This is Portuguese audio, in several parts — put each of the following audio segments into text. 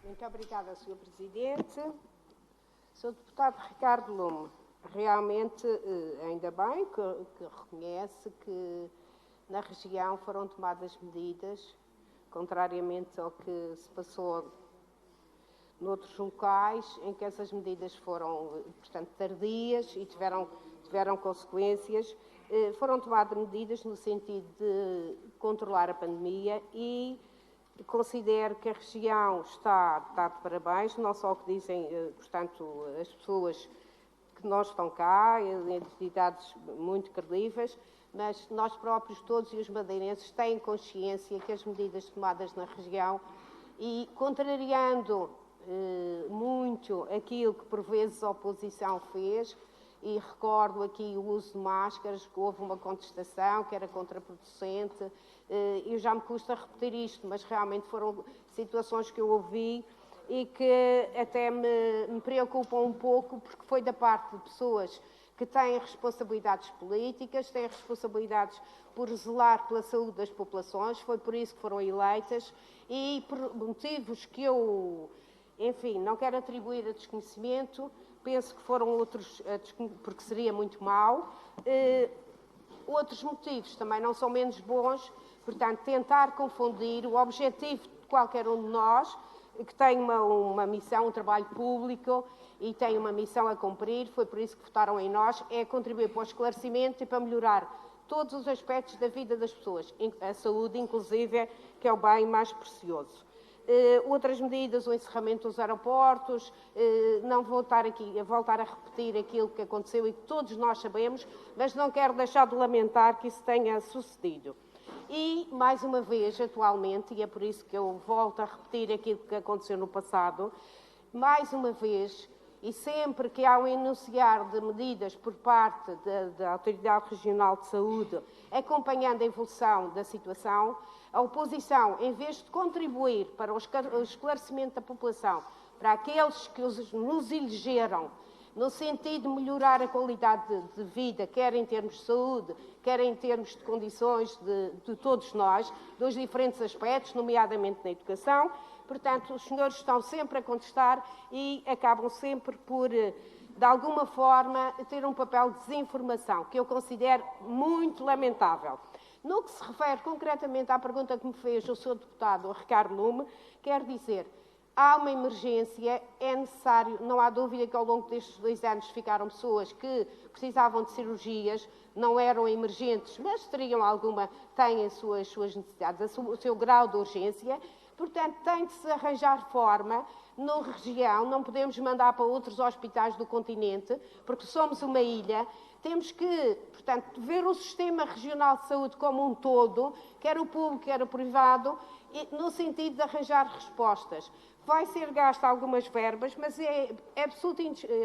Muito obrigada, Sr. Presidente. Sr. Deputado Ricardo Lume, realmente, ainda bem que reconhece que na região foram tomadas medidas, contrariamente ao que se passou noutros locais, em que essas medidas foram, portanto, tardias e tiveram consequências. Foram tomadas medidas no sentido de controlar a pandemia e considero que a região está de parabéns, não só o que dizem, portanto, as pessoas que não estão cá, entidades muito credíveis, mas nós próprios, todos e os madeirenses, têm consciência que as medidas tomadas na região e, contrariando muito aquilo que por vezes a oposição fez, e recordo aqui o uso de máscaras, que houve uma contestação que era contraproducente, eu já me custa repetir isto, mas realmente foram situações que eu ouvi e que até me preocupam um pouco, porque foi da parte de pessoas que têm responsabilidades políticas, têm responsabilidades por zelar pela saúde das populações, foi por isso que foram eleitas e por motivos que eu, enfim, não quero atribuir a desconhecimento, penso que foram outros, porque seria muito mau. Outros motivos também não são menos bons, portanto, tentar confundir o objetivo de qualquer um de nós, que tem uma missão, um trabalho público e tem uma missão a cumprir, foi por isso que votaram em nós, é contribuir para o esclarecimento e para melhorar todos os aspectos da vida das pessoas, a saúde, inclusive, que é o bem mais precioso. Outras medidas, o encerramento dos aeroportos, não vou estar aqui a voltar a repetir aquilo que aconteceu e que todos nós sabemos, mas não quero deixar de lamentar que isso tenha sucedido. E, mais uma vez, atualmente, e é por isso que eu volto a repetir aquilo que aconteceu no passado, mais uma vez, e sempre que há um enunciar de medidas por parte da Autoridade Regional de Saúde, acompanhando a evolução da situação, a oposição, em vez de contribuir para o esclarecimento da população, para aqueles que nos elegeram, no sentido de melhorar a qualidade de vida, quer em termos de saúde, quer em termos de condições de todos nós, dos diferentes aspectos, nomeadamente na educação. Portanto, os senhores estão sempre a contestar e acabam sempre por, de alguma forma, ter um papel de desinformação, que eu considero muito lamentável. No que se refere concretamente à pergunta que me fez o Sr. Deputado Ricardo Lume, quero dizer, há uma emergência, é necessário, não há dúvida que ao longo destes 2 anos ficaram pessoas que precisavam de cirurgias, não eram emergentes, mas teriam alguma, têm as suas necessidades, o seu grau de urgência. Portanto, tem de se arranjar forma, na região, não podemos mandar para outros hospitais do continente, porque somos uma ilha, temos que, portanto, ver o sistema regional de saúde como um todo, quer o público, quer o privado, no sentido de arranjar respostas. Vai ser gasta algumas verbas, mas é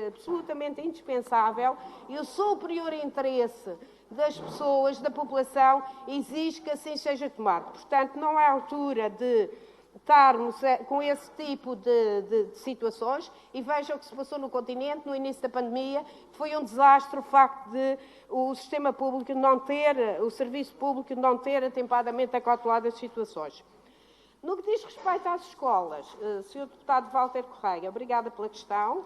absolutamente indispensável e o superior interesse das pessoas, da população, exige que assim seja tomado. Portanto, não é a altura de estarmos com esse tipo de situações e veja o que se passou no continente no início da pandemia, foi um desastre o facto de o sistema público não ter, o serviço público não ter atempadamente acautelado as situações. No que diz respeito às escolas, Sr. Deputado Walter Correia, obrigada pela questão,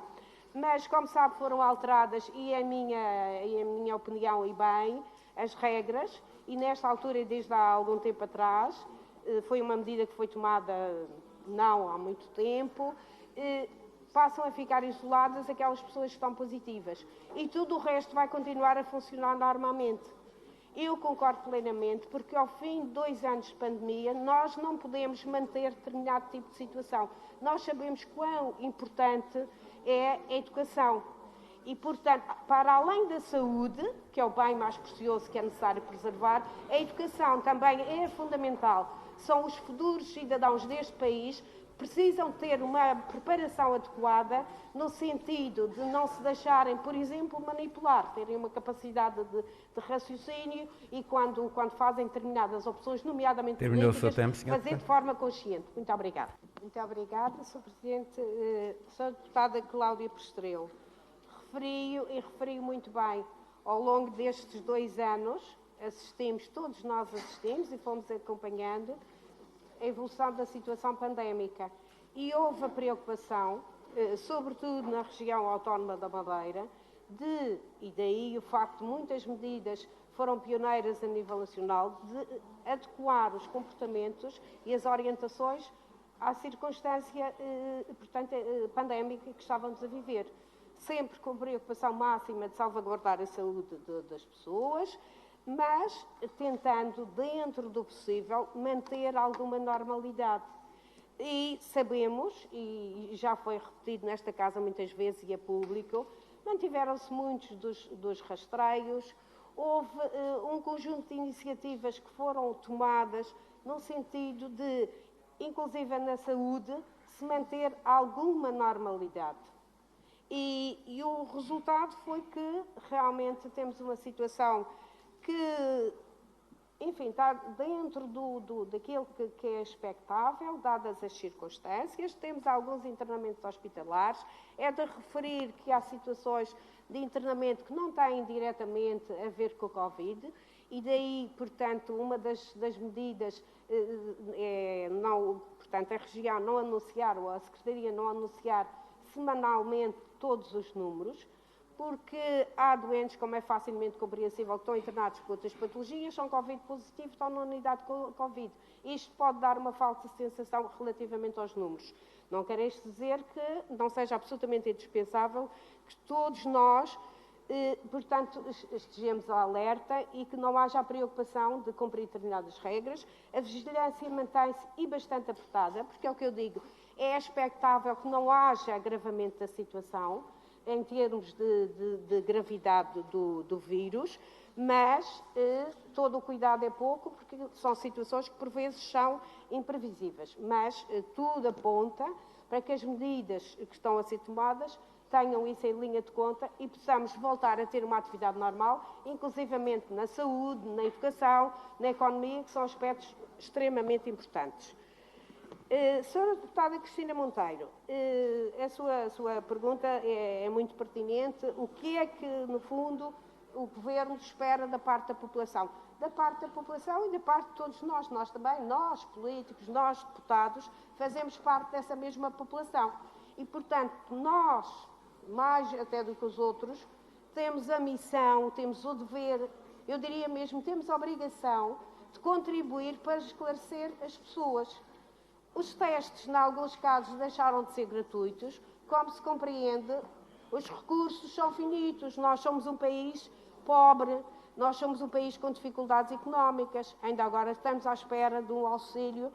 mas, como sabe, foram alteradas, e a minha opinião, e bem, as regras, e nesta altura, e desde há algum tempo atrás, foi uma medida que foi tomada não há muito tempo, passam a ficar isoladas aquelas pessoas que estão positivas, e tudo o resto vai continuar a funcionar normalmente. Eu concordo plenamente, porque ao fim de 2 anos de pandemia, nós não podemos manter determinado tipo de situação. Nós sabemos quão importante é a educação. E, portanto, para além da saúde, que é o bem mais precioso que é necessário preservar, a educação também é fundamental. São os futuros cidadãos deste país, precisam ter uma preparação adequada no sentido de não se deixarem, por exemplo, manipular, terem uma capacidade de raciocínio e quando fazem determinadas opções, nomeadamente políticas, fazer de forma consciente. Muito obrigada. Muito obrigada, Sr. Presidente. Sra. Deputada Cláudia Pestrelo, referiu muito bem, ao longo destes 2 anos, todos nós assistimos e fomos acompanhando a evolução da situação pandémica. E houve a preocupação, sobretudo na região autónoma da Madeira, e daí o facto de muitas medidas foram pioneiras a nível nacional, de adequar os comportamentos e as orientações à circunstância, portanto, pandémica que estávamos a viver. Sempre com preocupação máxima de salvaguardar a saúde das pessoas, mas tentando, dentro do possível, manter alguma normalidade. E sabemos, e já foi repetido nesta casa muitas vezes e a público, mantiveram-se muitos dos rastreios, houve um conjunto de iniciativas que foram tomadas no sentido de, inclusive na saúde, se manter alguma normalidade. E o resultado foi que realmente temos uma situação que, enfim, está dentro daquilo que é expectável, dadas as circunstâncias. Temos alguns internamentos hospitalares. É de referir que há situações de internamento que não têm diretamente a ver com a Covid, e daí, portanto, uma das medidas portanto, a região não anunciar, ou a Secretaria não anunciar semanalmente todos os números, porque há doentes, como é facilmente compreensível, que estão internados com outras patologias, são Covid positivos, estão na unidade com Covid. Isto pode dar uma falsa sensação relativamente aos números. Não quer isto dizer que não seja absolutamente indispensável que todos nós, portanto, estejamos alerta e que não haja a preocupação de cumprir determinadas regras. A vigilância mantém-se e bastante apertada, porque é o que eu digo, é expectável que não haja agravamento da situação, em termos de gravidade do vírus, mas todo o cuidado é pouco, porque são situações que por vezes são imprevisíveis. Mas tudo aponta para que as medidas que estão a ser tomadas tenham isso em linha de conta e possamos voltar a ter uma atividade normal, inclusivamente na saúde, na educação, na economia, que são aspectos extremamente importantes. Senhora Deputada Cristina Monteiro, a sua pergunta é muito pertinente. O que é que, no fundo, o Governo espera da parte da população? Da parte da população e da parte de todos nós também, nós políticos, nós deputados, fazemos parte dessa mesma população. E, portanto, nós, mais até do que os outros, temos a missão, temos o dever, eu diria mesmo, temos a obrigação de contribuir para esclarecer as pessoas. Os testes, em alguns casos, deixaram de ser gratuitos. Como se compreende, os recursos são finitos. Nós somos um país pobre, nós somos um país com dificuldades económicas. Ainda agora estamos à espera de um auxílio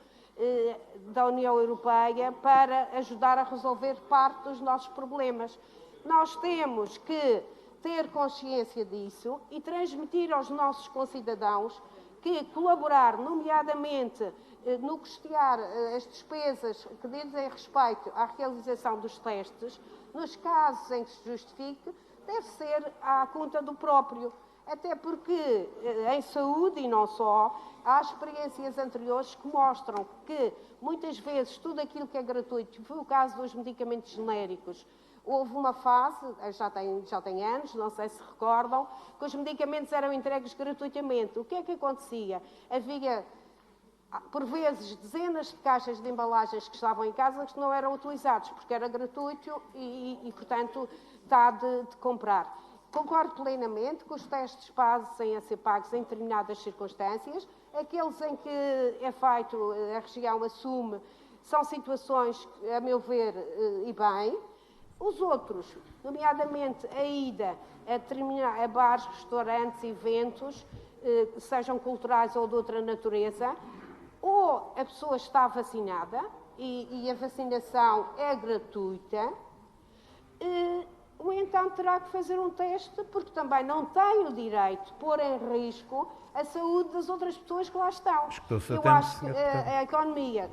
da União Europeia para ajudar a resolver parte dos nossos problemas. Nós temos que ter consciência disso e transmitir aos nossos concidadãos que colaborar, nomeadamente, no custear as despesas que dizem respeito à realização dos testes, nos casos em que se justifique, deve ser à conta do próprio. Até porque, em saúde e não só, há experiências anteriores que mostram que, muitas vezes, tudo aquilo que é gratuito, foi o caso dos medicamentos genéricos. Houve uma fase, já tem anos, não sei se recordam, que os medicamentos eram entregues gratuitamente. O que é que acontecia? Havia, por vezes, dezenas de caixas de embalagens que estavam em casa que não eram utilizados, porque era gratuito e portanto, está de comprar. Concordo plenamente que os testes passem a ser pagos em determinadas circunstâncias. Aqueles em que é feito, a região assume, são situações, a meu ver, e bem. Os outros, nomeadamente a ida a bares, restaurantes, eventos, sejam culturais ou de outra natureza, ou a pessoa está vacinada e a vacinação é gratuita, ou então terá que fazer um teste, porque também não tem o direito de pôr em risco a saúde das outras pessoas que lá estão. Eu acho que a economia,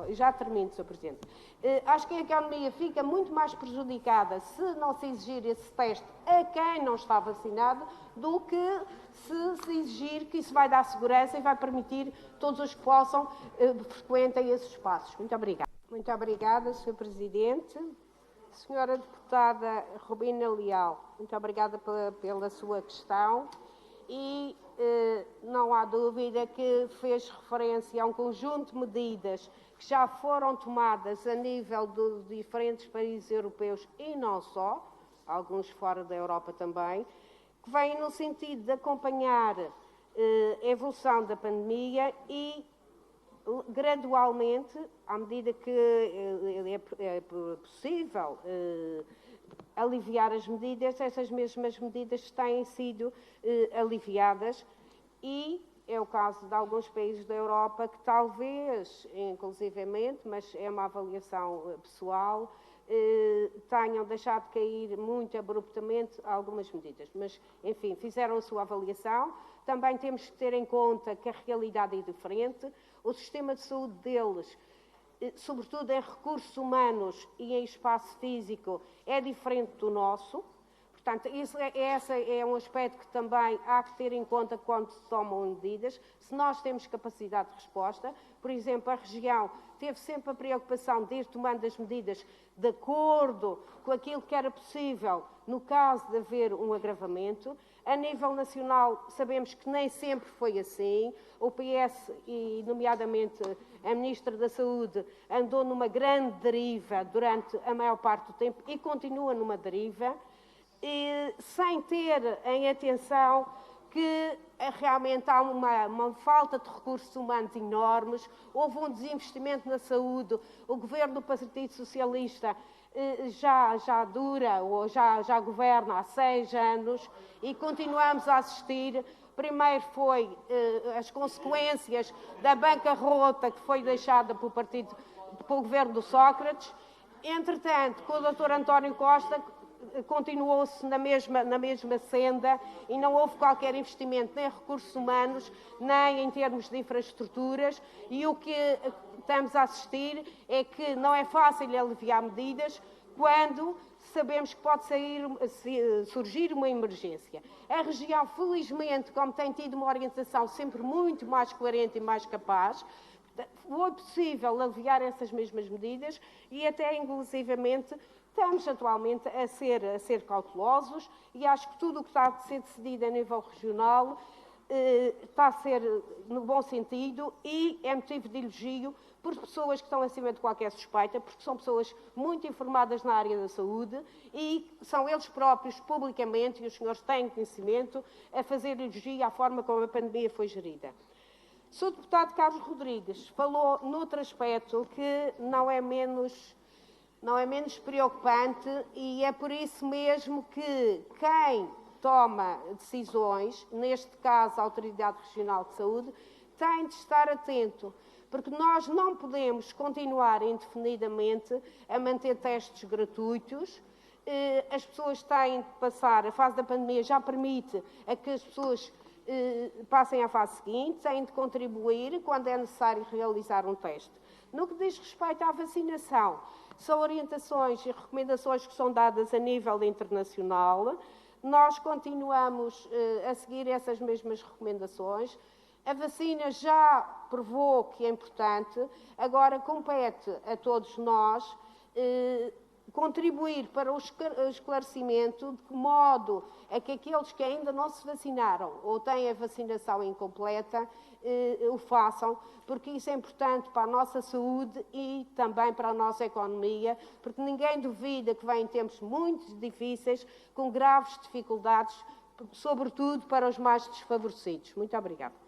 já termino, Sr. Presidente, acho que a economia fica muito mais prejudicada se não se exigir esse teste a quem não está vacinado do que se exigir que isso vai dar segurança e vai permitir todos os que possam frequentem esses espaços. Muito obrigada. Muito obrigada, Sr. Presidente. Senhora Deputada Robina Leal, muito obrigada pela sua questão e não há dúvida que fez referência a um conjunto de medidas que já foram tomadas a nível de diferentes países europeus e não só, alguns fora da Europa também, que vêm no sentido de acompanhar a evolução da pandemia e, gradualmente, à medida que é possível aliviar as medidas, essas mesmas medidas têm sido aliviadas e é o caso de alguns países da Europa que talvez, inclusivamente, mas é uma avaliação pessoal, tenham deixado de cair muito abruptamente algumas medidas. Mas, enfim, fizeram a sua avaliação. Também temos que ter em conta que a realidade é diferente. O sistema de saúde deles, sobretudo em recursos humanos e em espaço físico, é diferente do nosso. Portanto, esse é um aspecto que também há que ter em conta quando se tomam medidas. Se nós temos capacidade de resposta, por exemplo, a região teve sempre a preocupação de ir tomando as medidas de acordo com aquilo que era possível no caso de haver um agravamento. A nível nacional, sabemos que nem sempre foi assim. O PS, e nomeadamente a Ministra da Saúde, andou numa grande deriva durante a maior parte do tempo e continua numa deriva, sem ter em atenção que realmente há uma falta de recursos humanos enormes, houve um desinvestimento na saúde, o governo do Partido Socialista já dura ou já governa há 6 anos e continuamos a assistir. Primeiro foi as consequências da bancarrota que foi deixada pelo governo do Sócrates. Entretanto, com o Dr. António Costa, continuou-se na mesma senda e não houve qualquer investimento nem em recursos humanos, nem em termos de infraestruturas, e o que estamos a assistir é que não é fácil aliviar medidas quando sabemos que pode surgir uma emergência. A região, felizmente, como tem tido uma orientação sempre muito mais coerente e mais capaz, foi possível aliviar essas mesmas medidas e até, inclusivamente, estamos atualmente a ser cautelosos e acho que tudo o que está a ser decidido a nível regional está a ser no bom sentido e é motivo de elogio por pessoas que estão acima de qualquer suspeita, porque são pessoas muito informadas na área da saúde e são eles próprios, publicamente, e os senhores têm conhecimento, a fazer elogio à forma como a pandemia foi gerida. O Sr. Deputado Carlos Rodrigues falou noutro aspecto que não é menos preocupante e é por isso mesmo que quem toma decisões, neste caso a Autoridade Regional de Saúde, tem de estar atento, porque nós não podemos continuar indefinidamente a manter testes gratuitos. As pessoas têm de passar, a fase da pandemia já permite a que as pessoas passem à fase seguinte, têm de contribuir quando é necessário realizar um teste. No que diz respeito à vacinação, são orientações e recomendações que são dadas a nível internacional. Nós continuamos a seguir essas mesmas recomendações. A vacina já provou que é importante, agora compete a todos nós contribuir para o esclarecimento de que modo é que aqueles que ainda não se vacinaram ou têm a vacinação incompleta o façam, porque isso é importante para a nossa saúde e também para a nossa economia, porque ninguém duvida que vêm tempos muito difíceis, com graves dificuldades, sobretudo para os mais desfavorecidos. Muito obrigada.